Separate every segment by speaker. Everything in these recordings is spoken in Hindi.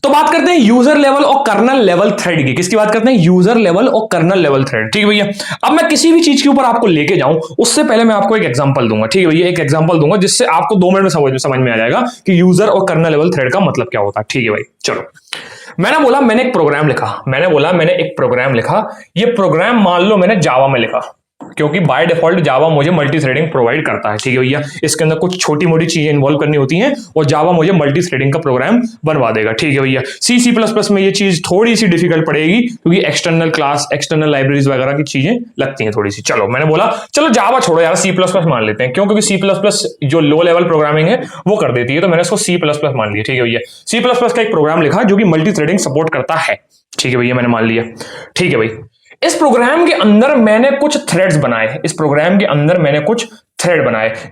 Speaker 1: तो बात करते हैं यूजर लेवल और कर्नल लेवल थ्रेड की। किसकी बात करते हैं? यूजर लेवल और कर्नल लेवल थ्रेड। ठीक है भैया, अब मैं किसी भी चीज के ऊपर आपको लेके जाऊं उससे पहले मैं आपको एक एग्जांपल दूंगा। ठीक है भैया, एक एग्जांपल दूंगा जिससे आपको 2 मिनट में समझ में आ जाएगा कि यूजर और कर्नल लेवल थ्रेड का मतलब क्या होता है। ठीक है भाई, चलो। मैंने एक प्रोग्राम लिखा। ये प्रोग्राम मान लो मैंने जावा में लिखा, क्योंकि बाय डिफॉल्ट जावा मुझे मल्टी थ्रेडिंग प्रोवाइड करता है। ठीक है भैया, इसके अंदर कुछ छोटी मोटी चीजें इन्वॉल्व करनी होती हैं और जावा मुझे मल्टी थ्रेडिंग का प्रोग्राम बनवा देगा। ठीक है भैया, सी प्लस प्लस में ये चीज थोड़ी सी डिफिकल्ट पड़ेगी क्योंकि एक्सटर्नल क्लास, एक्सटर्नल लाइब्रेरीज वगैरह की चीजें लगती हैं थोड़ी सी। चलो, मैंने बोला चलो जावा छोड़ो यार, सी प्लस प्लस मान लेते हैं। क्यों? क्योंकि सी प्लस प्लस जो लो लेवल प्रोग्रामिंग है वो कर देती है, तो मैंने इसको सी प्लस प्लस मान लिया। ठीक है भैया, सी प्लस प्लस का एक प्रोग्राम लिखा जो कि मल्टी थ्रेडिंग सपोर्ट करता है। ठीक है भैया, मैंने मान लिया। ठीक है भाई, इस प्रोग्राम के अंदर मैंने कुछ थ्रेड्स बनाए।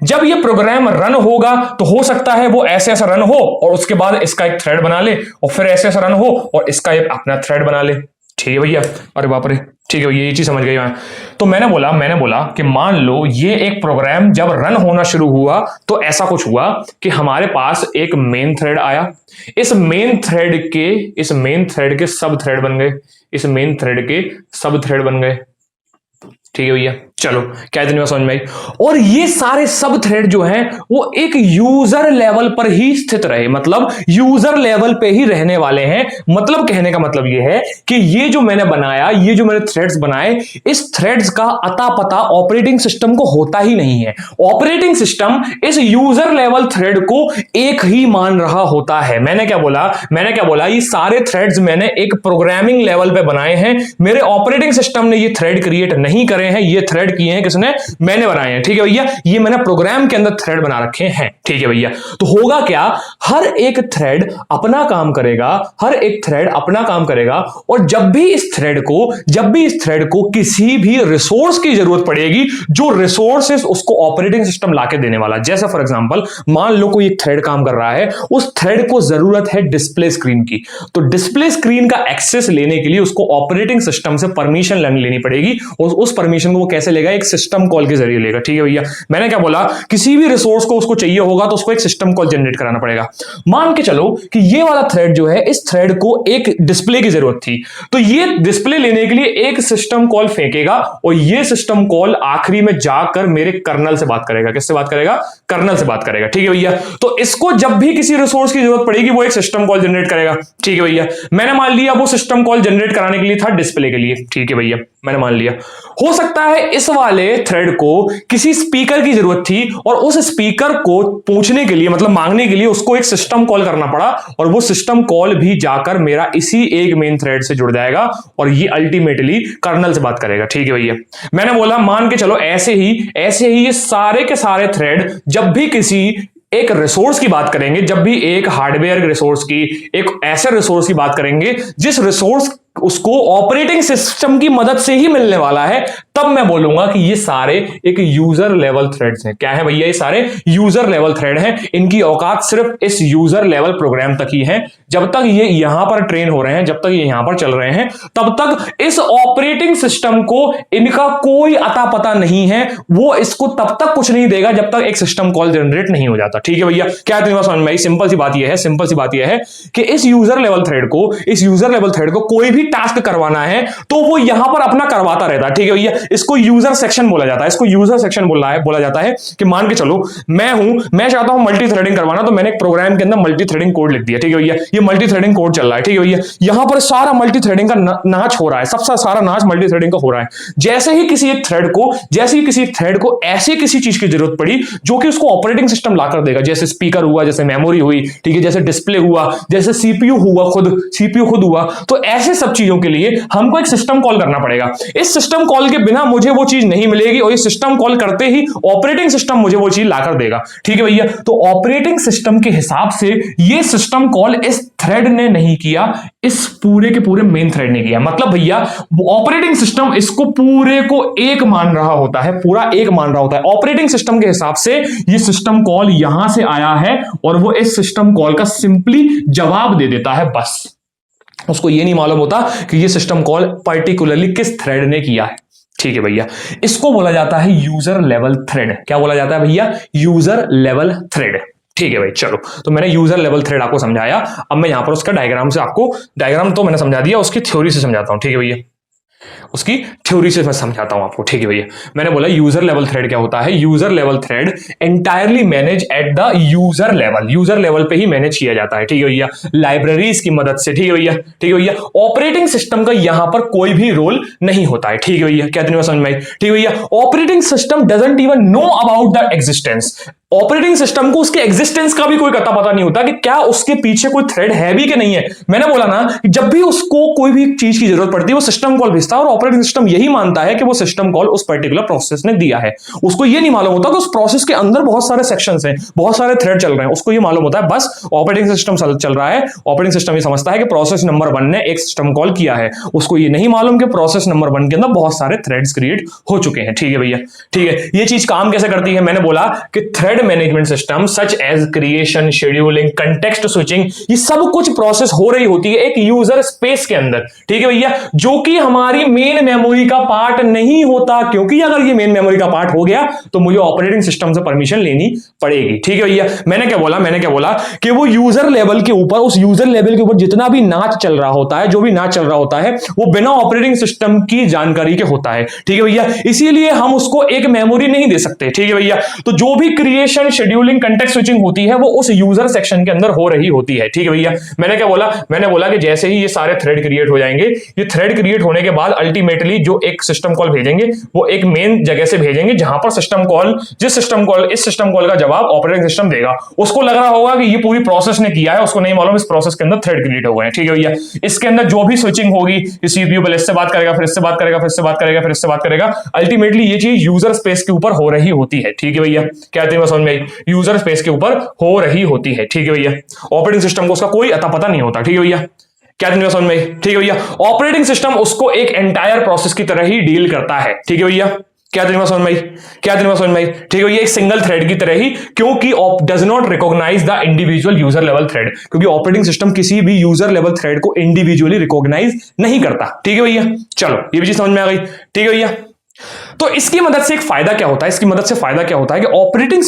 Speaker 1: जब ये प्रोग्राम रन होगा तो हो सकता है वो ऐसे ऐसा रन हो और उसके बाद इसका एक थ्रेड बना ले और फिर ऐसे ऐसा रन हो और इसका एक अपना थ्रेड बना ले। ठीक है भैया, अरे बाप रे, ठीक है भैया, ये चीज समझ गई मैं। तो मैंने बोला कि मान लो ये एक प्रोग्राम जब रन होना शुरू हुआ तो ऐसा कुछ हुआ कि हमारे पास एक मेन थ्रेड आया। इस मेन थ्रेड के सब थ्रेड बन गए। ठीक है भैया, चलो क्या इतनी बात समझ में आई? और ये सारे सब थ्रेड जो हैं वो एक यूजर लेवल पर ही स्थित रहे, मतलब यूजर लेवल पे ही रहने वाले हैं। मतलब कहने का मतलब ये है कि ये जो मैंने थ्रेड्स बनाए, इस थ्रेड्स का अता पता ऑपरेटिंग सिस्टम को होता ही नहीं है। ऑपरेटिंग सिस्टम इस यूजर लेवल थ्रेड को एक ही मान रहा होता है। मैंने क्या बोला? ये सारे थ्रेड्स मैंने एक प्रोग्रामिंग लेवल पे बनाए हैं। मेरे ऑपरेटिंग सिस्टम ने ये थ्रेड क्रिएट नहीं करे हैं, ये थ्रेड किए हैं किसने? मैंने बनाए हैं। ठीक है भैया, ये मैंने प्रोग्राम के अंदर थ्रेड बना रखे हैं। ठीक है भैया, तो होगा क्या? हर एक थ्रेड अपना काम करेगा और जब भी इस थ्रेड को किसी भी रिसोर्स की जरूरत पड़ेगी, जो रिसोर्सेस उसको ऑपरेटिंग सिस्टम लाके देने वाला। जैसे फॉर एग्जांपल मान लो कोई एक थ्रेड काम कर रहा है, उस थ्रेड को जरूरत है डिस्प्ले स्क्रीन की, तो डिस्प्ले स्क्रीन का एक्सेस लेने के लिए उसको ऑपरेटिंग सिस्टम से परमिशन लेनी पड़ेगी और उस परमिशन को वो कैसे लेगा? एक सिस्टम कॉल के जरिए लेगा। ठीक है भैया, मैंने क्या बोला? किसी भी रिसोर्स को उसको चाहिए होगा तो उसको एक सिस्टम कॉल जनरेट कराना पड़ेगा। मान के चलो कि ये वाला थ्रेड जो है, इस थ्रेड को एक डिस्प्ले की जरूरत थी, तो ये डिस्प्ले लेने के लिए एक सिस्टम कॉल फेंकेगा और ये सिस्टम कॉल आखिरी में जाकर मेरे कर्नल से बात करेगा। किससे बात करेगा? कर्नल से बात करेगा। ठीक है भैया, तो इसको जब भी किसी रिसोर्स की जरूरत पड़ेगी वो एक सिस्टम कॉल जनरेट करेगा। ठीक है भैया, मैंने मान लिया वो सिस्टम कॉल जनरेट कराने के लिए था डिस्प्ले के लिए। ठीक है भैया, मैंने मान लिया। हो सकता है इस वाले थ्रेड को किसी स्पीकर की जरूरत थी और उस स्पीकर को पूछने के लिए, मतलब मांगने के लिए, उसको एक सिस्टम कॉल करना पड़ा और वो सिस्टम कॉल भी जाकर मेरा इसी एक मेन थ्रेड से जुड़ जाएगा और ये अल्टीमेटली कर्नल से बात करेगा। ठीक है भैया, मैंने बोला मान के चलो ऐसे ही ये सारे के सारे थ्रेड जब भी किसी एक रिसोर्स की बात करेंगे, जब भी एक हार्डवेयर रिसोर्स की, एक ऐसे रिसोर्स की बात करेंगे जिस रिसोर्स उसको ऑपरेटिंग सिस्टम की मदद से ही मिलने वाला है, तब मैं बोलूंगा कि ये सारे एक यूजर लेवल थ्रेड्स हैं। क्या है भैया? ये सारे यूजर लेवल थ्रेड हैं। इनकी औकात सिर्फ इस यूजर लेवल प्रोग्राम तक ही है। जब तक ये यहां पर ट्रेन हो रहे हैं, जब तक ये यहां पर चल रहे हैं, तब तक इस ऑपरेटिंग सिस्टम को इनका कोई अता पता नहीं है। वो इसको तब तक कुछ नहीं देगा जब तक एक सिस्टम कॉल जनरेट नहीं हो जाता। ठीक है भैया, क्या इतनी बात समझ में आई? सिंपल सी बात यह है कि इस यूजर लेवल थ्रेड को कोई भी टास्क करवाना है तो वो यहां पर अपना करवाता रहता है। ठीक है भैया, इसको यूजर सेक्शन बोला जाता है कि मान के चलो मैं चाहता हूं मल्टी थ्रेडिंग करवाना, तो मैंने एक प्रोग्राम के अंदर मल्टी थ्रेडिंग कोड लिख दिया। ठीक है भैया, ये मल्टी थ्रेडिंग कोड चल रहा है। ठीक है भैया, यहां पर सारा मल्टी थ्रेडिंग का नाच हो रहा है, सबसे सारा नाच मल्टी थ्रेडिंग का हो रहा है। जैसे ही किसी थ्रेड को ऐसे किसी चीज की जरूरत पड़ी जो कि उसको ऑपरेटिंग सिस्टम लाकर देगा, जैसे स्पीकर हुआ, जैसे मेमोरी हुई, ठीक है, जैसे डिस्प्ले हुआ, जैसे सीपीयू खुद हुआ, तो ऐसे सब चीजों के लिए हमको एक सिस्टम कॉल करना पड़ेगा। इस सिस्टम कॉल के बिना मुझे वो चीज नहीं मिलेगी और ये सिस्टम कॉल करते ही ऑपरेटिंग सिस्टम मुझे वो चीज लाकर देगा। ठीक है भैया, तो ऑपरेटिंग सिस्टम के हिसाब से ये सिस्टम कॉल इस थ्रेड ने नहीं किया, इस पूरे के पूरे मेन थ्रेड ने किया। मतलब भैया ऑपरेटिंग सिस्टम इसको पूरे को एक मान रहा होता है, पूरा एक मान रहा होता है। ऑपरेटिंग सिस्टम के हिसाब से ये सिस्टम कॉल यहां से आया है और वो इस सिस्टम कॉल का सिंपली जवाब दे देता है, बस। उसको ये नहीं मालूम होता कि ये सिस्टम कॉल पर्टिकुलरली किस थ्रेड ने किया है। ठीक है भैया, इसको बोला जाता है यूजर लेवल थ्रेड। क्या बोला जाता है भैया? User level thread. ठीक है भाई, चलो तो मैंने यूजर लेवल थ्रेड आपको समझाया। अब मैं यहां पर उसका डायग्राम से आपको, डायग्राम तो मैंने समझा दिया, उसकी थ्योरी से समझाता हूं। ठीक है भैया, उसकी थ्योरी से मैं समझाता हूं आपको। ठीक है भैया, मैंने बोला यूजर लेवल थ्रेड क्या होता है। User level thread entirely manage at the user level, user level पे ही मैनेज किया जाता है। ठीक है भैया, लाइब्रेरीज की मदद से। ठीक है भैया, ठीक है भैया, ऑपरेटिंग सिस्टम का यहां पर कोई भी रोल नहीं होता है। ठीक है भैया, क्या तुम्हें समझ में आई? ठीक है भैया, operating system doesn't even know about the existence, operating system को उसके एग्जिस्टेंस का भी कोई पता नहीं होता कि क्या उसके पीछे कोई थ्रेड है भी कि नहीं है। मैंने बोला ना कि जब भी उसको कोई भी चीज की जरूरत पड़ती है वो सिस्टम कॉल भेजता है, और ऑपरेटिंग सिस्टम यही मानता है कि वो सिस्टम कॉल उस पर्टिकुलर प्रोसेस ने दिया है। उसको ये नहीं मालूम होता कि उस प्रोसेस के अंदर बहुत सारे सेक्शंस हैं, बहुत सारे थ्रेड चल रहे हैं। उसको ये मालूम होता है बस ऑपरेटिंग सिस्टम चल रहा है, ऑपरेटिंग सिस्टम ये समझता है कि प्रोसेस नंबर 1 ने एक सिस्टम कॉल किया है। उसको ये नहीं मालूम कि प्रोसेस नंबर 1 के अंदर बहुत सारे थ्रेड्स क्रिएट हो चुके हैं। ठीक है भैया, ठीक है, ये चीज काम कैसे करती है? मैंने बोला कि thread management system such as creation, scheduling, context switching, ये सब कुछ प्रोसेस हो रही होती है एक यूजर स्पेस के अंदर। ठीक है भैया, जो कि हमारी मेन मेमोरी का पार्ट नहीं होता, क्योंकि अगर ये मेन मेमोरी का पार्ट हो गया तो मुझे ऑपरेटिंग सिस्टम से परमिशन लेनी पड़ेगी। ठीक है भैया, मैंने क्या बोला कि वो यूजर लेवल के ऊपर, उस यूजर लेवल के ऊपर जितना भी नाच चल रहा होता है, जो भी नाच चल रहा होता है, वो बिना ऑपरेटिंग सिस्टम की जानकारी के होता है। ठीक है भैया, इसीलिए हम उसको एक मेमोरी नहीं दे सकते। ठीक है भैया, तो जो भी क्रिएशन, शेड्यूलिंग, कंटेक्स्ट स्विचिंग होती है वो उस यूजर सेक्शन के अंदर हो रही होती है। ठीक है भैया, मैंने क्या बोला? मैंने बोला कि जैसे ही ये सारे थ्रेड क्रिएट हो जाएंगे, ये थ्रेड क्रिएट होने के बाद अल्टीमेटली जो एक सिस्टम कॉल भेजेंगे वो एक मेन जगह से भेजेंगे, जहां पर सिस्टम कॉल, इस सिस्टम कॉल का जवाब ऑपरेटिंग सिस्टम देगा। उसको लग रहा होगा कि ये पूरी प्रोसेस ने किया है, उसको नहीं मालूम इस प्रोसेस के अंदर थ्रेड क्रिएट हो गए हैं। ठीक है भैया, इसके अंदर जो भी स्विचिंग होगी, सीपीयू पहले इससे बात करेगा, फिर इससे बात करेगा, फिर इससे बात करेगा, फिर इससे बात करेगा, अल्टीमेटली ये चीज यूजर स्पेस के ऊपर हो रही होती है। ठीक है भैया, क्या समझ में आई? यूजर स्पेस के ऊपर हो रही होती है। ठीक है भैया, ऑपरेटिंग सिस्टम को उसका कोई अता पता नहीं होता। ठीक है भैया, क्या समझ में आई? ठीक है भैया, ऑपरेटिंग सिस्टम उसको एक एंटायर प्रोसेस की तरह ही डील करता है। ठीक है भैया, क्या समझ में आई? ठीक है भैया, एक सिंगल थ्रेड की तरह ही, क्योंकि does not recognise the individual user level thread, क्योंकि ऑपरेटिंग सिस्टम किसी भी यूजर लेवल थ्रेड को इंडिविजुअली रिकॉग्नाइज नहीं करता। ठीक है भैया, चलो ये भी चीज समझ में आ गई। ठीक है भैया, तो इसकी मदद से एक फायदा क्या होता है? इसकी मदद से फायदा क्या होता है कि ऑपरेटिंग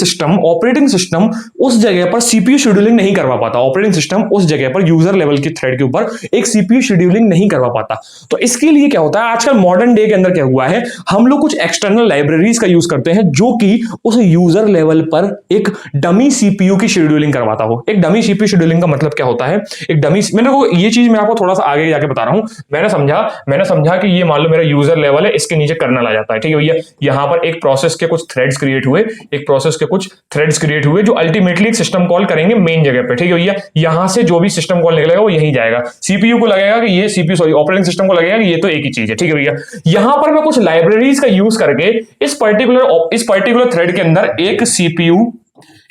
Speaker 1: सिस्टम उस जगह पर सीपीयू शेड्यूलिंग नहीं करवा पाता। ऑपरेटिंग सिस्टम उस जगह पर यूजर लेवल की थ्रेड के ऊपर एक सीपीयू शेड्यूलिंग नहीं करवा पाता। तो इसके लिए क्या होता है, आजकल मॉडर्न डे के अंदर क्या हुआ है, हम लोग कुछ एक्सटर्नल लाइब्रेरीज का यूज करते हैं जो कि उस यूजर लेवल पर एक डमी सीपीयू की शेड्यूलिंग करवाता हो। एक डमी सीपीयू शेड्यूलिंग का मतलब क्या होता है? एक डमी, मैंने को ये चीज मैं आपको थोड़ा सा आगे जाके बता रहा हूं। मैंने समझा कि ये मान लो मेरा यूजर लेवल है, इसके नीचे कर्नल आ जाता है। ठीक है भैया, यहां पर एक प्रोसेस के कुछ थ्रेड्स क्रिएट हुए जो अल्टीमेटली एक सिस्टम कॉल करेंगे मेन जगह पे। ठीक है भैया, यहां से जो भी सिस्टम कॉल निकलेगा वो यहीं जाएगा। सीपीयू को लगेगा कि ये ऑपरेटिंग सिस्टम को लगेगा कि ये तो एक ही चीज है। ठीक है भैया, यहां पर मैं कुछ लाइब्रेरीज का यूज करके इस पर्टिकुलर थ्रेड के अंदर एक सीपीयू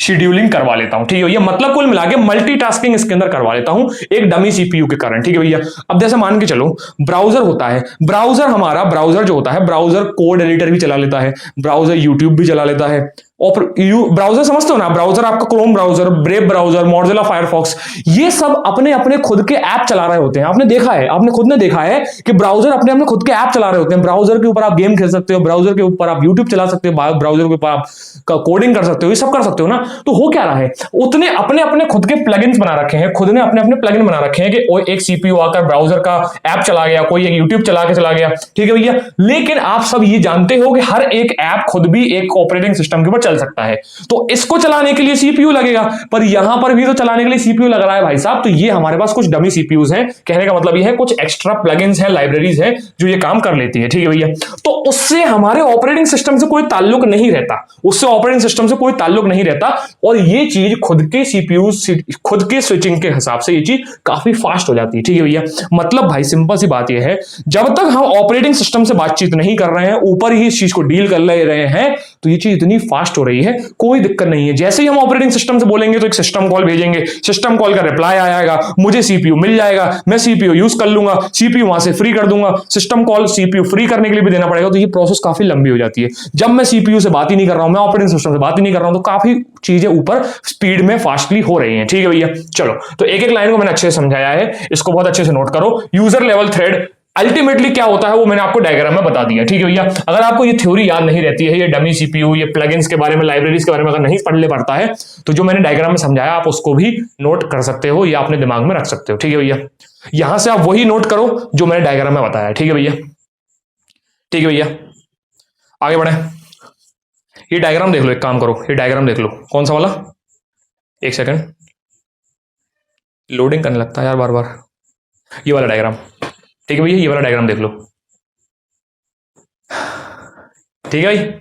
Speaker 1: शेड्यूलिंग करवा लेता हूं। ठीक है भैया, मतलब कुल मिला के मल्टीटास्किंग इसके अंदर करवा लेता हूं एक डमी सीपीयू के कारण। ठीक है भैया, अब जैसे मान के चलो ब्राउजर होता है, ब्राउजर जो होता है, ब्राउजर कोड एडिटर भी चला लेता है, ब्राउजर यूट्यूब भी चला लेता है। ब्राउजर समझते हो ना, ब्राउजर आपका Chrome browser, brave browser, Mozilla Firefox, ये सब अपने अपने खुद के ऐप चला रहे होते हैं। आपने खुद ने देखा है कि ब्राउजर अपने अपने खुद के ऐप चला रहे होते हैं। ब्राउजर के ऊपर आप गेम खेल सकते हो, ब्राउजर के ऊपर आप यूट्यूब चला सकते हो, ब्राउजर के ऊपर आप कोडिंग कर सकते हो, ये सब कर सकते हो ना। तो हो क्या रहा है, उतने अपने अपने खुद के प्लगइन्स बना रखे हैं, खुद ने अपने अपने प्लगइन बना रखे हैं कि एक सीपीयू आकर ब्राउजर का ऐप चला गया, कोई एक यूट्यूब चला गया। ठीक है भैया, लेकिन आप सब ये जानते हो कि हर एक ऐप खुद भी एक ऑपरेटिंग सिस्टम के ऊपर चल सकता है, तो इसको चलाने के लिए सीपीयू लगेगा, पर यहां पर भी तो चलाने के लिए सीपीयू लग रहा है भाई साहब। तो ये हमारे पास कुछ डमी सीपीयूज हैं, कहने का मतलब ये है कुछ एक्स्ट्रा प्लगइन्स हैं, लाइब्रेरीज हैं जो ये काम कर लेती है। ठीक है भैया, तो उससे हमारे ऑपरेटिंग सिस्टम से कोई ताल्लुक नहीं रहता, और ये चीज खुद के सीपीयू, खुद के स्विचिंग के हिसाब से ये चीज काफी फास्ट हो जाती है। ठीक है भैया, मतलब भाई सिंपल सी बात ये है, जब तक हम ऑपरेटिंग सिस्टम से बातचीत नहीं कर रहे हैं, ऊपर ही इस चीज को डील कर ले रहे हैं, तो ये चीज इतनी फास्ट हो रही है, कोई दिक्कत नहीं है। जैसे ही हम ऑपरेटिंग सिस्टम से बोलेंगे तो एक सिस्टम कॉल भेजेंगे, सिस्टम कॉल का रिप्लाई आएगा, मुझे सीपीयू मिल जाएगा, मैं सीपीयू यूज कर लूंगा, सीपीयू वहां से फ्री कर दूंगा, सिस्टम कॉल सीपीयू फ्री करने के लिए भी देना पड़ेगा, तो ये प्रोसेस काफी लंबी हो जाती है। जब मैं सीपीयू से बात ही नहीं कर रहा हूं, मैं ऑपरेटिंग सिस्टम से बात ही नहीं कर रहा हूं, तो काफी चीजें ऊपर स्पीड में फास्टली हो रही हैं। ठीक है भैया, चलो तो एक एक लाइन को मैंने अच्छे से समझाया है, इसको बहुत अच्छे से नोट करो। यूजर लेवल थ्रेड अल्टीमेटली क्या होता है वो मैंने आपको डायग्राम में बता दिया, ठीक है भैया। अगर आपको ये थ्योरी याद नहीं रहती है, ये डमी सीपीयू, ये प्लगइन्स के बारे में, लाइब्रेरीज के बारे में अगर नहीं पढ़ ले पड़ता है, तो जो मैंने डायग्राम में समझाया आप उसको भी नोट कर सकते हो या अपने दिमाग में रख सकते हो, ठीक है भैया। यहां से आप वही नोट करो जो मैंने डायग्राम में बताया, ठीक है भैया, ठीक है भैया। आगे बढ़े, ये डायग्राम देख लो, एक काम करो, ये डायग्राम देख लो, कौन सा वाला, एक सेकंड, लोडिंग करने लगता है यार बार बार, ये वाला डायग्राम, ठीक है भैया, ये वाला डायग्राम देख लो, ठीक है भाई।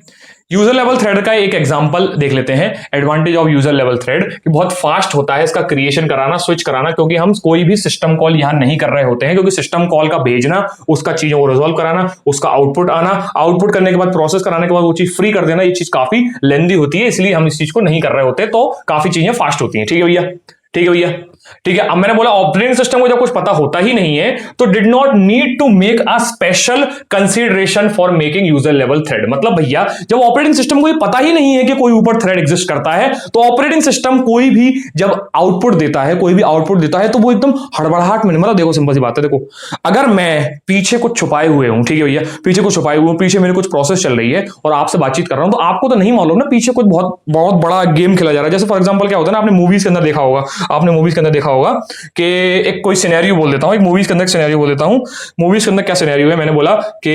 Speaker 1: यूजर लेवल थ्रेड का एक एग्जांपल देख लेते हैं। Advantage of user level thread कि बहुत फास्ट होता है इसका क्रिएशन कराना, स्विच कराना, क्योंकि हम कोई भी सिस्टम कॉल यहां नहीं कर रहे होते हैं, क्योंकि सिस्टम कॉल का भेजना, उसका चीजों को रिजॉल्व कराना, उसका आउटपुट आना, आउटपुट करने के बाद प्रोसेस कराने के बाद वो चीज फ्री कर देना, ये चीज काफी लेंदी होती है, इसलिए हम इस चीज को नहीं कर रहे होते, तो काफी चीजें फास्ट होती हैं, ठीक है भैया, ठीक है भैया, ठीक है। अब मैंने बोला ऑपरेटिंग सिस्टम को जब कुछ पता होता ही नहीं है तो did not need to make a special consideration for making user level thread. मतलब भैया जब ऑपरेटिंग सिस्टम को ये पता ही नहीं है कि कोई ऊपर थ्रेड एग्जिस्ट करता है, तो ऑपरेटिंग सिस्टम कोई भी जब आउटपुट देता है, कोई भी आउटपुट देता है, तो वो एकदम हड़बड़ाहट में, मतलब देखो सिंपल सी बात है, देखो अगर मैं पीछे कुछ छुपाए हुए हूं, ठीक है भैया, पीछे कुछ छुपाए हुए हूं, पीछे मेरी कुछ प्रोसेस चल रही है और आपसे बातचीत कर रहा हूं, तो आपको तो नहीं मालूम ना पीछे कुछ बहुत बहुत बड़ा गेम खेला जा रहा है। जैसे फॉर एग्जांपल क्या होता है ना, आपने मूवीज के अंदर देखा होगा, आपने मूवीज के अंदर देखा होगा कि एक कोई सिनेरियो बोल देता हूं, एक मूवीज के अंदर सिनेरियो बोल देता हूं। मूवीज के अंदर क्या सिनेरियो है, मैंने बोला कि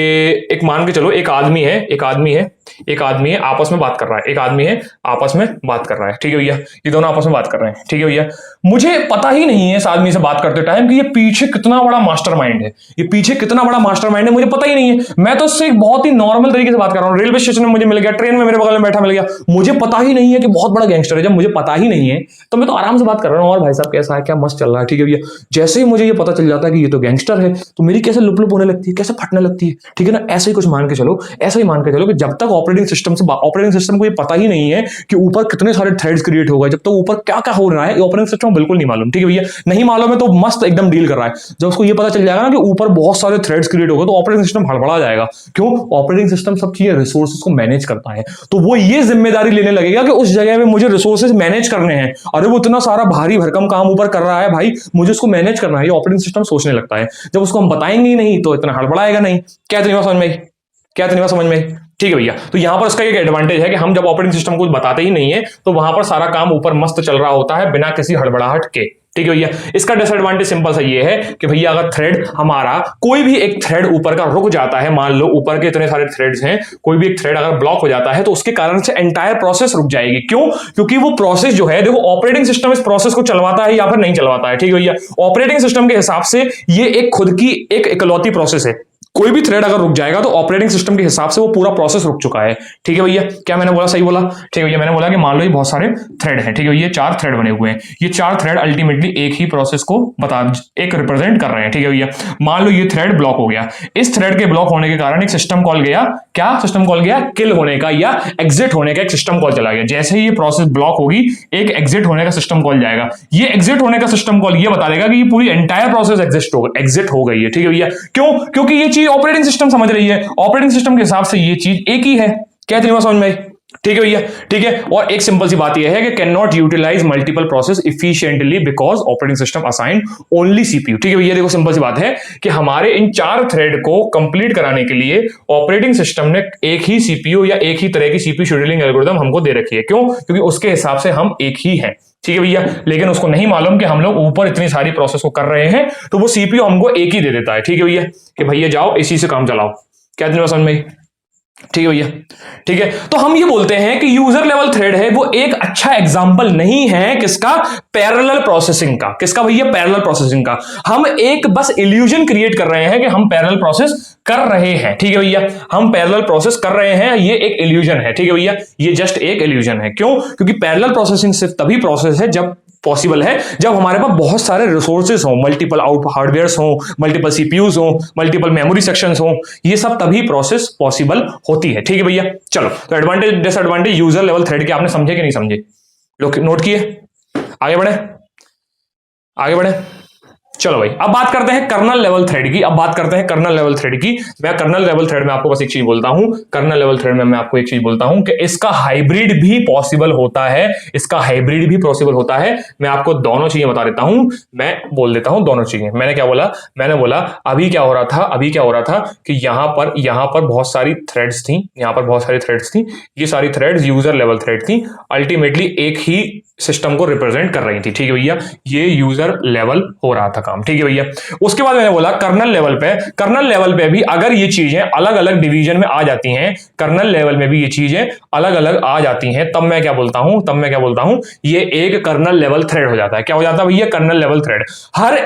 Speaker 1: एक मान के चलो एक आदमी है, एक आदमी है, एक आदमी है आपस में बात कर रहा है, एक आदमी है आपस में बात कर रहा है, ठीक है भैया, ये दोनों आपस में बात कर रहे हैं, ठीक है भैया। मुझे पता ही नहीं है इस आदमी से बात करते टाइम कि ये पीछे कितना बड़ा मास्टरमाइंड है, ये पीछे कितना बड़ा मास्टरमाइंड है, मुझे पता ही नहीं है। मैं तो उससे एक बहुत ही नॉर्मल तरीके से बात कर रहा हूं, रेलवे स्टेशन में मुझे मिल गया, ट्रेन में मेरे बगल में बैठा मिल गया, मुझे पता ही नहीं है कि बहुत बड़ा गैंगस्टर है। जब मुझे पता ही नहीं है तो मैं तो आराम से बात कर रहा हूं, और भाई साहब कैसा है, क्या मस्त चल रहा है, ठीक है भैया। जैसे ही मुझे ये पता चल जाता है कि ये तो गैंगस्टर है, तो मेरी कैसे लुप लुप होने लगती है, कैसे फटने लगती है, ठीक है ना। ऐसे ही कुछ मान के चलो, ऐसा ही मान के चलो कि जब तक ऑपरेटिंग सिस्टम को ये पता ही नहीं है कि ऊपर कितने सारे थ्रेड्स क्रिएट हो गए, जब तक ऊपर क्या क्या हो रहा है ऑपरेटिंग सिस्टम को बिल्कुल नहीं मालूम, ठीक है भैया। नहीं मालूम है तो मस्त एकदम डील कर रहा है। जब उसको ये पता चल जाएगा ना कि ऊपर बहुत सारे थ्रेड्स क्रिएट हो गए, तो ऑपरेटिंग सिस्टम हड़बड़ा जाएगा। क्यों? ऑपरेटिंग सिस्टम सब चीजें रिसोर्सेज को मैनेज करता है, तो वो ये जिम्मेदारी लेने लगेगा कि उस जगह में मुझे रिसोर्सेज मैनेज करने हैं। अरे वो इतना सारा भारी भरकम काम ऊपर कर रहा है भाई, मुझे उसको मैनेज करना है, ये ऑपरेटिंग सिस्टम सोचने लगता है। जब उसको हम बताएंगे ही नहीं तो इतना हड़बड़ाएगा नहीं। क्या इतनी बात समझ में आई? क्या इतनी बात समझ में आई? ठीक है भैया। तो यहां पर इसका एक एडवांटेज है कि हम जब ऑपरेटिंग सिस्टम को बताते ही नहीं है तो वहां पर सारा काम ऊपर मस्त चल रहा होता है बिना किसी हड़बड़ाहट के, ठीक है भैया। इसका डिसएडवांटेज सिंपल सा ये है कि भैया अगर थ्रेड हमारा कोई भी एक थ्रेड ऊपर का रुक जाता है, मान लो ऊपर के इतने सारे थ्रेड्स हैं, कोई भी एक थ्रेड अगर ब्लॉक हो जाता है तो उसके कारण से एंटायर प्रोसेस रुक जाएगी। क्यों? क्योंकि वो प्रोसेस जो है, देखो ऑपरेटिंग सिस्टम इस प्रोसेस को चलवाता है या फिर नहीं चलवाता है, ठीक है भैया। ऑपरेटिंग सिस्टम के हिसाब से ये एक खुद की एक इकलौती प्रोसेस है। कोई भी थ्रेड अगर रुक जाएगा तो ऑपरेटिंग सिस्टम के हिसाब से वो पूरा प्रोसेस रुक चुका है, ठीक है भैया। क्या मैंने बोला, सही बोला? ठीक है भैया। मैंने बोला कि मान लो ये बहुत सारे थ्रेड हैं, ठीक है, ये 4 थ्रेड बने हुए हैं, ये 4 थ्रेड अल्टीमेटली एक ही प्रोसेस को एक रिप्रेजेंट कर रहे हैं, ठीक है भैया। मान लो ये थ्रेड ब्लॉक हो गया, इस थ्रेड के ब्लॉक होने के कारण एक सिस्टम कॉल गया, क्या सिस्टम कॉल गया? किल होने का या एग्जिट होने का एक सिस्टम कॉल चला गया। जैसे ही ये प्रोसेस ब्लॉक होगी एक एग्जिट होने का सिस्टम कॉल जाएगा। ये एग्जिट होने का सिस्टम कॉल ये बता देगा कि ये पूरी एंटायर प्रोसेस एग्जिट हो गई है, ठीक है भैया। क्यों? क्योंकि ये चीज ऑपरेटिंग सिस्टम समझ रही है, ऑपरेटिंग सिस्टम के हिसाब से ये चीज एक ही है। क्या इतनी बात समझ में आई? ठीक है भैया, ठीक है। और एक सिंपल सी बात यह है कि can not utilise multiple process efficiently because operating system assign only CPU, ठीक है भैया। देखो सिंपल सी बात है कि हमारे इन 4 थ्रेड को कंप्लीट कराने के लिए ऑपरेटिंग सिस्टम ने एक ही सीपीयू या एक ही तरह की सीपीयू शेड्यूलिंग एल्गोरिथम हमको दे रखी है। क्यों? क्योंकि उसके हिसाब से हम एक ही हैं, ठीक है भैया। लेकिन उसको नहीं मालूम कि हम लोग ऊपर इतनी सारी प्रोसेस को कर रहे हैं, तो वो सीपीयू हमको एक ही दे देता है, ठीक है भैया, कि भैया जाओ इसी से काम चलाओ। क्या इतनी बात समझ में? ठीक है भैया, ठीक है। तो हम ये बोलते हैं कि यूजर लेवल थ्रेड है वो एक अच्छा एग्जांपल नहीं है किसका? पैरेलल प्रोसेसिंग का। किसका भैया? पैरेलल प्रोसेसिंग का। हम एक बस इल्यूजन क्रिएट कर रहे हैं कि हम पैरेलल प्रोसेस कर रहे हैं, ठीक है भैया, हम पैरेलल प्रोसेस कर रहे हैं, ये एक इल्यूजन है, ठीक है भैया, ये जस्ट एक इल्यूजन है। क्यों? क्योंकि पैरेलल प्रोसेसिंग सिर्फ तभी प्रोसेस है जब पॉसिबल है जब हमारे पास बहुत सारे रिसोर्सेज हो, मल्टीपल आउट हार्डवेयर्स हो, मल्टीपल सीपीयूज हो, मल्टीपल मेमोरी सेक्शंस हो, ये सब तभी प्रोसेस पॉसिबल होती है, ठीक है भैया। चलो, तो advantage disadvantage user level thread के आपने समझे कि नहीं समझे? लोग नोट किए? आगे बढ़े, आगे बढ़े। चलो भाई, अब बात करते हैं कर्नल लेवल थ्रेड की। अब बात करते हैं कर्नल लेवल थ्रेड की। मैं कर्नल लेवल थ्रेड में आपको बस एक चीज बोलता हूं, कर्नल लेवल थ्रेड में मैं आपको एक चीज बोलता हूं कि इसका हाइब्रिड भी पॉसिबल होता है, इसका हाइब्रिड भी पॉसिबल होता है। मैं आपको दोनों चीजें बता देता हूं, मैं बोल देता हूं दोनों चीजें। मैंने क्या बोला, मैंने बोला अभी क्या हो रहा था, अभी क्या हो रहा था कि यहां पर बहुत सारी थ्रेड्स थी, यहां पर बहुत सारी थ्रेड्स थी। ये सारी थ्रेड्स यूजर लेवल थ्रेड थी, अल्टीमेटली एक ही सिस्टम को रिप्रेजेंट कर रही थी। ठीक है भैया, ये यूजर लेवल हो रहा था काम। ठीक है भैया, उसके बाद मैंने बोला कर्नल लेवल पे भी अगर ये चीजें अलग अलग डिवीजन में आ जाती हैं, कर्नल लेवल में भी ये चीजें अलग अलग आ जाती हैं, तब मैं क्या बोलता हूं, ये एक कर्नल लेवल थ्रेड हो जाता है। क्या हो जाता है भैया, कर्नल लेवल थ्रेड। हर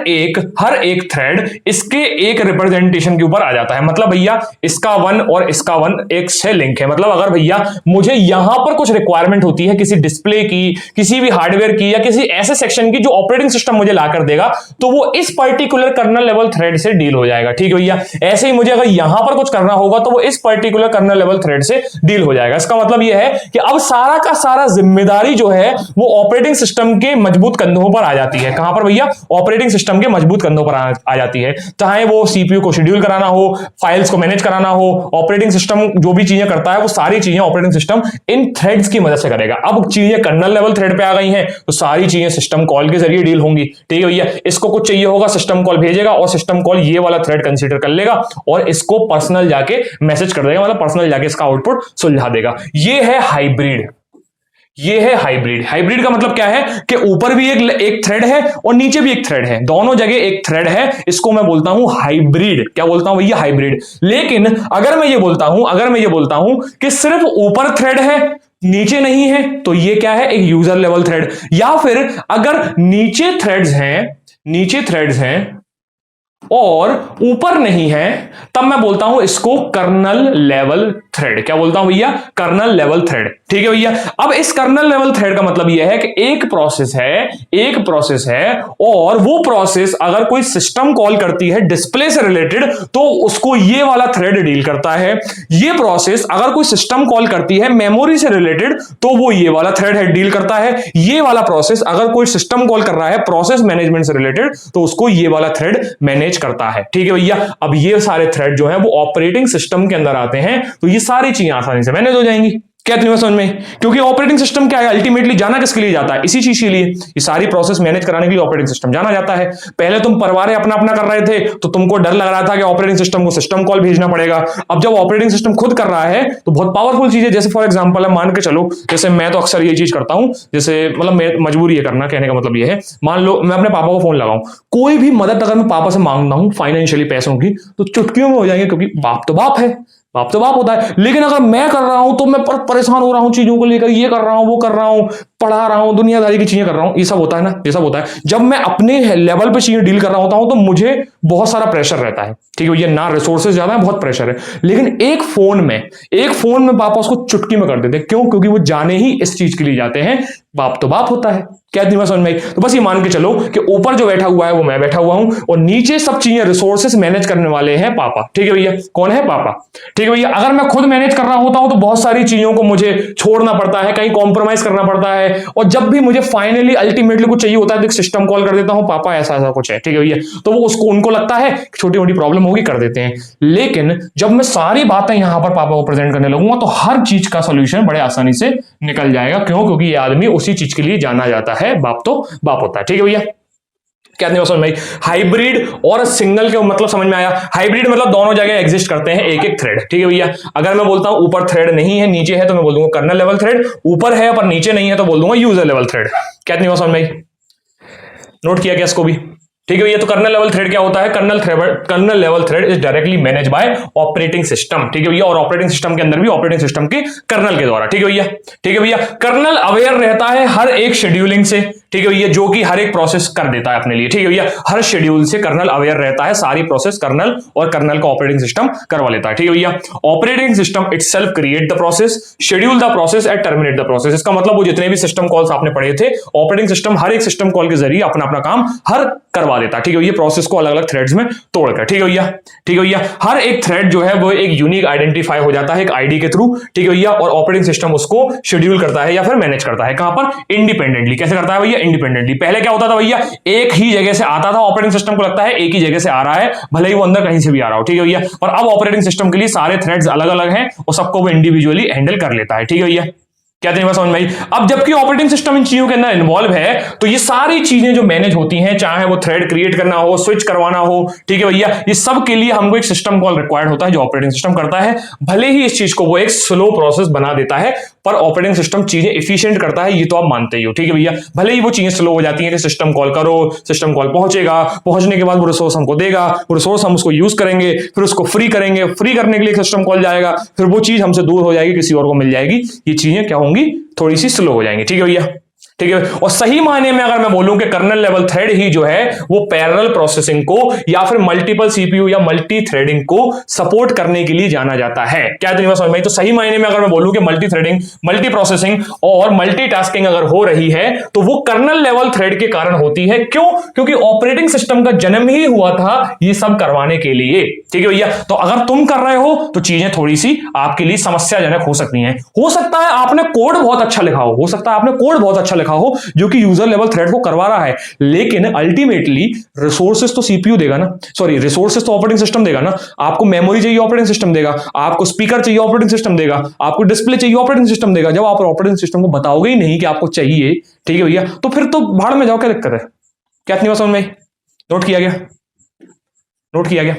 Speaker 1: एक थ्रेड इसके एक रिप्रेजेंटेशन के ऊपर आ जाता है। मतलब भैया इसका 1 और इसका 1 एक से लिंक है। मतलब अगर भैया मुझे यहां पर कुछ रिक्वायरमेंट होती है किसी डिस्प्ले की, किसी भी हार्डवेयर की, या किसी ऐसे सेक्शन की जो ऑपरेटिंग सिस्टम मुझे ला कर देगा, तो वो इस पर्टिकुलर कर्नल लेवल थ्रेड से डील हो जाएगा। ठीक है भैया, ऐसे ही मुझे अगर यहां पर कुछ करना होगा तो वो इस पर्टिकुलर कर्नल लेवल थ्रेड से डील हो जाएगा। इसका मतलब ये है कि अब सारा का सारा जिम्मेदारी जो है वो ऑपरेटिंग सिस्टम के मजबूत कंधों पर आ जाती है। कहां पर भैया, ऑपरेटिंग सिस्टम के मजबूत कंधों पर आ जाती है। चाहे वो सीपीयू को शेड्यूल कराना हो, फाइल्स को मैनेज कराना हो, ऑपरेटिंग सिस्टम जो भी चीजें करता है वो सारी चीजें ऑपरेटिंग सिस्टम इन थ्रेड्स की मदद से करेगा। अब चीजें कर्नल लेवल थ्रेड पे आ गई हैं तो सारी चीजें सिस्टम कॉल के जरिए डील होंगी। ठीक है भैया, इसको कुछ चाहिए होगा, सिस्टम कॉल भेजेगा और सिस्टम कॉल ये वाला थ्रेड कंसीडर कर लेगा और इसको पर्सनल जाके मैसेज कर देगा, मतलब पर्सनल जाके इसका आउटपुट सुलझा देगा। ये है हाइब्रिड। हाइब्रिड का मतलब क्या है कि ऊपर भी एक थ्रेड है और नीचे भी एक थ्रेड है, दोनों जगह एक थ्रेड है। इसको मैं बोलता हूं हाइब्रिड। क्या बोलता हूं भैया, हाइब्रिड। लेकिन अगर मैं ये बोलता हूं कि सिर्फ ऊपर थ्रेड है नीचे नहीं है, तो ये क्या है, एक यूजर लेवल थ्रेड। या फिर अगर नीचे थ्रेड्स हैं और ऊपर नहीं है, तब मैं बोलता हूं इसको कर्नल लेवल थ्रेड। क्या बोलता हूं भैया, कर्नल लेवल थ्रेड। ठीक है भैया, अब इस कर्नल लेवल थ्रेड का मतलब यह है कि एक प्रोसेस है और वो प्रोसेस अगर कोई सिस्टम कॉल करती है डिस्प्ले से रिलेटेड तो उसको ये वाला थ्रेड डील करता है। ये प्रोसेस अगर कोई सिस्टम कॉल करती है मेमोरी से रिलेटेड तो वो ये वाला थ्रेड है डील करता है। ये वाला प्रोसेस अगर कोई सिस्टम कॉल कर रहा है प्रोसेस मैनेजमेंट से रिलेटेड तो उसको ये वाला थ्रेड मैनेज करता है। ठीक है भैया, अब ये सारे थ्रेड जो है वो ऑपरेटिंग सिस्टम के अंदर आते हैं तो ये सारी चीजें आसानी से मैनेज हो जाएंगी। क्या तुम्हें समझ में? क्योंकि ऑपरेटिंग सिस्टम क्या है, अल्टीमेटली जाना किसके लिए जाता है, इसी चीज के लिए। ये सारी प्रोसेस मैनेज कराने के लिए ऑपरेटिंग सिस्टम जाना जाता है। पहले तुम परवारे अपना अपना कर रहे थे तो तुमको डर लग रहा था कि ऑपरेटिंग सिस्टम को सिस्टम कॉल भेजना पड़ेगा। अब जब ऑपरेटिंग सिस्टम खुद कर रहा है तो बहुत पावरफुल चीज है। जैसे फॉर एग्जांपल है, मान के चलो, जैसे मैं तो अक्सर ये चीज करता हूं, जैसे मतलब मजबूरी है करना, कहने का मतलब ये है, मान लो मैं अपने पापा को फोन लगाऊं, कोई भी मदद अगर मैं पापा से मांगना हूं फाइनेंशियली पैसों की तो चुटकियों में हो जाएंगे, क्योंकि बाप तो बाप है, बाप तो बाप होता है। लेकिन अगर मैं कर रहा हूं तो मैं परेशान हो रहा हूं चीजों को लेकर, ये कर रहा हूं, वो कर रहा हूं, पढ़ा रहा हूं, दुनियादारी की चीजें कर रहा हूं, ये सब होता है ना, ये सब होता है। जब मैं अपने लेवल पे चीजें डील कर रहा होता हूं तो मुझे बहुत सारा प्रेशर रहता है। ठीक है, ये ना रिसोर्सेज ज्यादा है, बहुत प्रेशर है। लेकिन एक फोन में पापा उसको चुटकी में कर देते हैं। क्यों? क्योंकि वो जाने ही इस चीज के लिए जाते हैं, बाप तो बाप होता है। क्या दिमाग समझ में आई? तो बस ये मान के चलो कि ऊपर जो बैठा हुआ है वो मैं बैठा हुआ हूं और नीचे सब चीजें रिसोर्सेज मैनेज करने वाले हैं पापा। ठीक है भैया, कौन है? पापा। ठीक है भैया, अगर मैं खुद मैनेज कर रहा होता हूं तो बहुत सारी चीजों को मुझे छोड़ना पड़ता है, कहीं कॉम्प्रोमाइज करना पड़ता है, और जब भी मुझे फाइनली अल्टीमेटली कुछ चाहिए होता है तो एक सिस्टम कॉल कर देता हूं, पापा ऐसा ऐसा कुछ है। ठीक है भैया, तो वो उनको लगता है छोटी मोटी प्रॉब्लम होगी, कर देते हैं। लेकिन जब मैं सारी बातें यहां पर पापा को प्रेजेंट करने लगूंगा तो हर चीज का सोल्यूशन बड़े आसानी से निकल जाएगा। क्यों? क्योंकि ये आदमी उसी चीज के लिए जाना जाता है, बाप तो बाप होता है। ठीक है भैया, क्या नहीं समझ में आई? हाइब्रिड और सिंगल के मतलब समझ में आया? हाइब्रिड मतलब दोनों जगह एग्जिस्ट करते हैं एक एक थ्रेड। ठीक है भैया, अगर मैं बोलता हूं ऊपर थ्रेड नहीं है नीचे है तो मैं बोल दूंगा कर्नल लेवल थ्रेड, ऊपर है पर नीचे नहीं है तो बोल दूंगा यूजर लेवल थ्रेड। क्या नहीं समझ में आई? नोट किया क्या इसको भी? ठीक है भैया, तो कर्नल लेवल थ्रेड क्या होता है? Kernel level thread is directly managed by operating system. ठीक है भैया, और ऑपरेटिंग सिस्टम के अंदर भी ऑपरेटिंग सिस्टम के कर्नल के द्वारा। ठीक है भैया, ठीक है भैया, कर्नल अवेयर रहता है हर एक शेड्यूलिंग से। ठीक है भैया, जो कि हर एक प्रोसेस कर देता है अपने लिए। ठीक है भैया, हर शेड्यूल से कर्नल अवेयर रहता है, सारी प्रोसेस कर्नल और कर्नल का ऑपरेटिंग सिस्टम करवा लेता है। ठीक है भैया, operating system itself create the process, schedule the process and terminate the process. इसका मतलब वो जितने भी सिस्टम कॉल्स आपने पढ़े थे, ऑपरेटिंग सिस्टम हर एक सिस्टम कॉल के जरिए अपना अपना काम हर करवा करवा देता है। ठीक है भैया, प्रोसेस को अलग अलग थ्रेड्स में तोड़कर। ठीक है भैया, ठीक है भैया, हर एक थ्रेड जो है वो एक यूनिक आइडेंटिफाई हो जाता है एक आईडी के थ्रू। ठीक है भैया, और ऑपरेटिंग सिस्टम उसको शेड्यूल करता है या फिर मैनेज करता है। कहां पर? इंडिपेंडेंटली। कैसे करता है भैया? इंडिपेंडेंटली। पहले क्या होता था भैया, एक ही जगह से आता था, ऑपरेटिंग सिस्टम को लगता है एक ही जगह से आ रहा है, भले ही वो अंदर कहीं से भी आ रहा हो। ठीक है भैया, और अब ऑपरेटिंग सिस्टम के लिए सारे थ्रेड्स अलग अलग हैं और सबको वो इंडिविजुअली हैंडल कर लेता है। ठीक है भैया, क्या नहीं समझ में आई? अब जबकि ऑपरेटिंग सिस्टम इन चीजों के अंदर इन्वॉल्व है, तो ये सारी चीजें जो मैनेज होती हैं, चाहे वो थ्रेड क्रिएट करना हो, स्विच करवाना हो, ठीक है भैया, ये सब के लिए हमको एक सिस्टम कॉल रिक्वायर्ड होता है जो ऑपरेटिंग सिस्टम करता है। भले ही इस चीज को वो एक स्लो प्रोसेस बना देता है, पर ऑपरेटिंग सिस्टम चीजें एफिशिएंट करता है, ये तो आप मानते ही हो। ठीक है भैया, भले ही वो चीजें स्लो हो जाती हैं कि सिस्टम कॉल करो, सिस्टम कॉल पहुंचेगा, पहुंचने के बाद वो रिसोर्स हमको देगा, वो रिसोर्स हम उसको यूज करेंगे, फिर उसको फ्री करेंगे, फ्री करने के लिए सिस्टम कॉल जाएगा, फिर वो चीज हमसे दूर हो जाएगी, किसी और को मिल जाएगी। ये चीजें क्या होंगी? थोड़ी सी स्लो हो जाएंगी। ठीक है भैया, ठीक है। और सही मायने में अगर मैं बोलूं कि कर्नल लेवल थ्रेड ही जो है वो पैरेलल प्रोसेसिंग को या फिर मल्टीपल सीपीयू या मल्टी थ्रेडिंग को सपोर्ट करने के लिए जाना जाता है। क्या तुम्हें समझ में? तो सही मायने में अगर मैं बोलूं कि मल्टी थ्रेडिंग, मल्टी प्रोसेसिंग और मल्टीटास्किंग अगर हो रही है तो वो कर्नल लेवल थ्रेड के कारण होती है। क्यों? क्योंकि ऑपरेटिंग सिस्टम का जन्म ही हुआ था ये सब करवाने के लिए। ठीक है भैया, तो अगर तुम कर रहे हो तो चीजें थोड़ी सी आपके लिए समस्याजनक हो सकती हैं। हो सकता है आपने कोड बहुत अच्छा लिखा हो सकता है आपने कोड बहुत अच्छा हो जो कि यूजर लेवल थ्रेड को करवा रहा है, लेकिन अल्टीमेटली रिसोर्सेज तो सीपीयू देगा ना, सॉरी रिसोर्सेज तो ऑपरेटिंग सिस्टम देगा ना। आपको मेमोरी चाहिए, ऑपरेटिंग सिस्टम देगा। आपको स्पीकर चाहिए, ऑपरेटिंग सिस्टम देगा। आपको डिस्प्ले चाहिए, ऑपरेटिंग सिस्टम देगा। जब आप ऑपरेटिंग सिस्टम को बताओगे ही नहीं कि आपको चाहिए, ठीक है भैया, तो फिर तो भाड़ में जाओ, क्या दिक्कत है? क्या इतनी बात समझ में? नोट किया गया? नोट किया गया?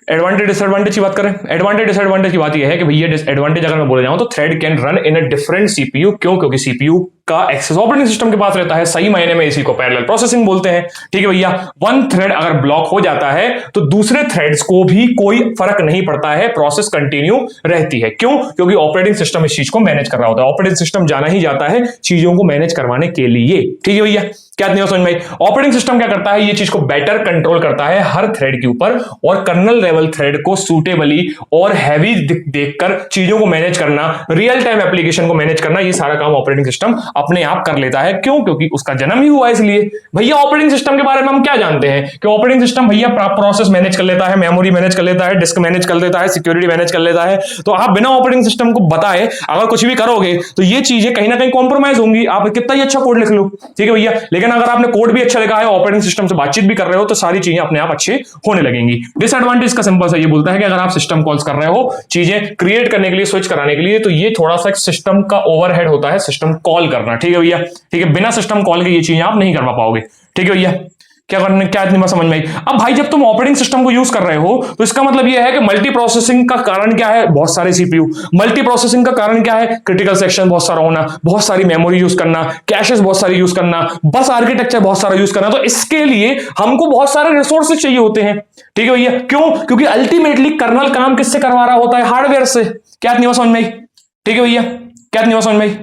Speaker 1: एडवांटेज डिसएडवांटेज की बात करें, एडवांटेज डिसएडवांटेज की बात यह है कि भैया एडवांटेज अगर मैं बोले जाऊं तो thread can run in a different CPU. क्यों? क्योंकि सीपीयू का एक्सेस ऑपरेटिंग सिस्टम के पास रहता है। सही मायने में इसी को पैरेलल प्रोसेसिंग बोलते हैं। ठीक है भैया, वन थ्रेड अगर ब्लॉक हो जाता है तो दूसरे थ्रेड्स को भी कोई फर्क नहीं पड़ता है, प्रोसेस कंटिन्यू रहती है। क्यों? क्योंकि ऑपरेटिंग सिस्टम इस चीज को मैनेज कर रहा होता है। ऑपरेटिंग सिस्टम जाना ही जाता है चीजों को मैनेज करवाने के लिए। ठीक है भैया, क्या नहीं समझ में? ऑपरेटिंग सिस्टम क्या करता है? ये चीज को बेटर कंट्रोल करता है हर थ्रेड के ऊपर, और कर्नल लेवल थ्रेड को सूटेबली और हैवी देखकर चीजों को मैनेज करना, रियल टाइम एप्लीकेशन को मैनेज करना, ये सारा काम ऑपरेटिंग सिस्टम अपने आप कर लेता है। क्यों? क्योंकि उसका जन्म ही हुआ इसलिए। भैया ऑपरेटिंग सिस्टम के बारे में हम क्या जानते हैं कि ऑपरेटिंग सिस्टम भैया प्रोसेस मैनेज कर लेता है, मेमोरी मैनेज कर लेता है, डिस्क मैनेज कर लेता है, सिक्योरिटी मैनेज कर लेता है। तो आप बिना ऑपरेटिंग सिस्टम को बताए अगर कुछ भी करोगे तो ये चीजें कहीं ना कहीं कॉम्प्रोमाइज होंगी। आप कितना ही अच्छा कोड लिख लो, ठीक है भैया, लेकिन अगर आपने कोड भी अच्छा लिखा है, ऑपरेटिंग सिस्टम से बातचीत भी कर रहे हो, तो सारी चीजें अपने आप अच्छे होने लगेंगी। डिसएडवांटेज का सिंपल सा ये बोलता है कि अगर आप सिस्टम कॉल्स कर रहे हो चीजें क्रिएट करने के लिए, स्विच कराने के लिए, तो ये थोड़ा सा सिस्टम का ओवरहेड होता है सिस्टम कॉल करना। ठीक है भैया, ठीक है, बिना सिस्टम कॉल के ये चीजें आप नहीं करवा पाओगे। ठीक है भैया, क्या करने, क्या इतनी बात समझ में आई? अब भाई जब तुम ऑपरेटिंग सिस्टम को यूज कर रहे हो तो इसका मतलब यह है कि मल्टी प्रोसेसिंग का कारण क्या है? बहुत सारे सीपीयू। मल्टी प्रोसेसिंग का कारण क्या है? क्रिटिकल सेक्शन बहुत सारा होना, बहुत सारी मेमोरी यूज करना, कैशेस बहुत सारी यूज करना, बस आर्किटेक्चर बहुत सारा यूज करना। तो इसके लिए हमको बहुत सारे रिसोर्सेज चाहिए होते हैं। ठीक है भैया, क्यों? क्योंकि अल्टीमेटली कर्नल काम किससे करवा रहा होता है? हार्डवेयर से। क्या इतनी बात समझ में आई? ठीक है भैया, क्या इतनी बात समझ में आई?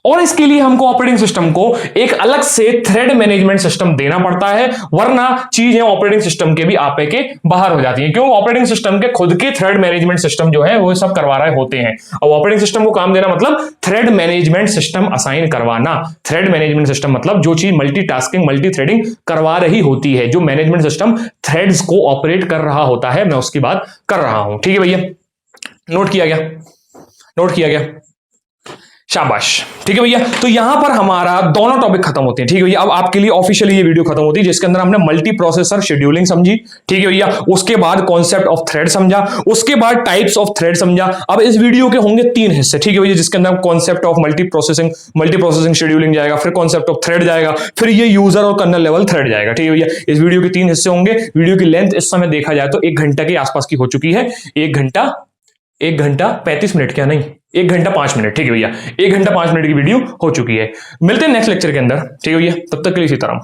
Speaker 1: और इसके लिए हमको ऑपरेटिंग सिस्टम को एक अलग से थ्रेड मैनेजमेंट सिस्टम देना पड़ता है, वरना चीजें ऑपरेटिंग सिस्टम के भी आपे के बाहर हो जाती हैं। क्यों? ऑपरेटिंग सिस्टम के खुद के थ्रेड मैनेजमेंट सिस्टम जो है वो सब करवा रहे होते हैं। अब ऑपरेटिंग सिस्टम को काम देना मतलब थ्रेड मैनेजमेंट सिस्टम असाइन करवाना। थ्रेड मैनेजमेंट सिस्टम मतलब जो चीज मल्टीटास्किंग, मल्टी थ्रेडिंग करवा रही होती है, जो मैनेजमेंट सिस्टम थ्रेड्स को ऑपरेट कर रहा होता है, मैं उसकी बात कर रहा हूं। ठीक है भैया, नोट किया गया? नोट किया गया? शाबाश। ठीक है भैया, तो यहां पर हमारा दोनों टॉपिक खत्म होते हैं। ठीक है भैया, अब आपके लिए ऑफिशियली ये वीडियो खत्म होती है जिसके अंदर हमने मल्टी प्रोसेसर शेड्यूलिंग समझी। ठीक है भैया, उसके बाद कॉन्सेप्ट ऑफ थ्रेड समझा, उसके बाद टाइप्स ऑफ थ्रेड समझा। अब इस वीडियो के होंगे 3 हिस्से। ठीक है भैया, जिसके अंदर concept of multi processing scheduling जाएगा, फिर कॉन्सेप्ट ऑफ थ्रेड जाएगा, फिर ये यूजर और कर्नल लेवल थ्रेड जाएगा। ठीक है भैया, इस वीडियो के 3 हिस्से होंगे। वीडियो की लेंथ इस समय देखा जाए तो 1 घंटा के आसपास की हो चुकी है। 1 घंटा 35 मिनट, क्या नहीं, 1 घंटा 5 मिनट। ठीक है भैया, 1 घंटा 5 मिनट की वीडियो हो चुकी है। मिलते हैं नेक्स्ट लेक्चर के अंदर। ठीक है भैया, तब तक के लिए सीताराम।